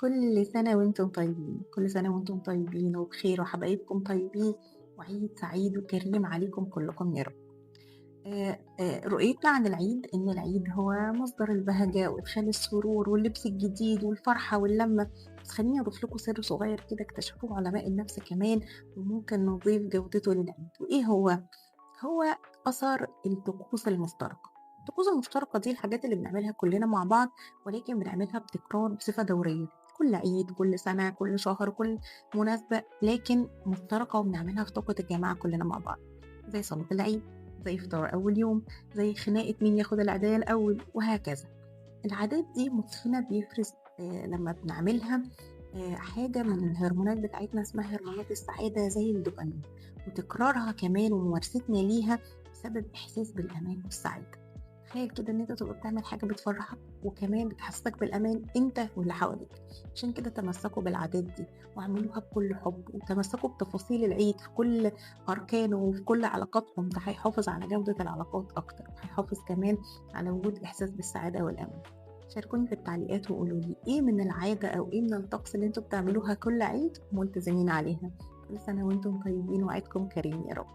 كل سنة وأنتم طيبين، كل سنة وأنتم طيبين وبخير وحبايبكم طيبين، وعيد سعيد وكريم عليكم كلكم يا رب. رؤيتنا عن العيد إن العيد هو مصدر البهجة وإدخال السرور واللبس الجديد والفرحة واللمة. بس خلّيني أضيف لكم سر صغير كده اكتشفوه علماء النفس كمان وممكن نضيف جودته للعيد، وإيه هو؟ هو أثر الطقوس المشتركة. الطقوس المشتركة دي الحاجات اللي بنعملها كلنا مع بعض، ولكن بنعملها بتكرار بصفة دورية، كل عيد، كل سنة، كل شهر، كل مناسبة، لكن مشتركة وبنعملها في طاقة الجماعة كلنا مع بعض، زي صلاة العيد، زي فطار أول يوم، زي خناقة مين ياخد العيدية الأول، وهكذا. العادات دي مخنا بيفرز لما بنعملها حاجة من الهرمونات بتاعتنا اسمها هرمونات السعادة زي الدوبامين، وتكرارها كمان وممارستنا ليها بسبب إحساس بالأمان والسعادة. تخيل كده إن أنت تبقى بتعمل حاجة بتفرحك وكمان بتحسسك بالأمان أنت واللي حواليك. عشان كده تمسكوا بالعادات دي واعملوها بكل حب، وتمسكوا بتفاصيل العيد في كل أركانه وفي كل علاقاتهم. ده هيحافظ على جودة العلاقات أكتر، وهيحافظ كمان على وجود إحساس بالسعادة والأمان. شاركوني في التعليقات وقولوا لي إيه من العادة أو إيه من الطقس اللي أنتم بتعملوها كل عيد وملتزمين عليها. كل سنة وأنتم طيبين وعيدكم كريم يا رب.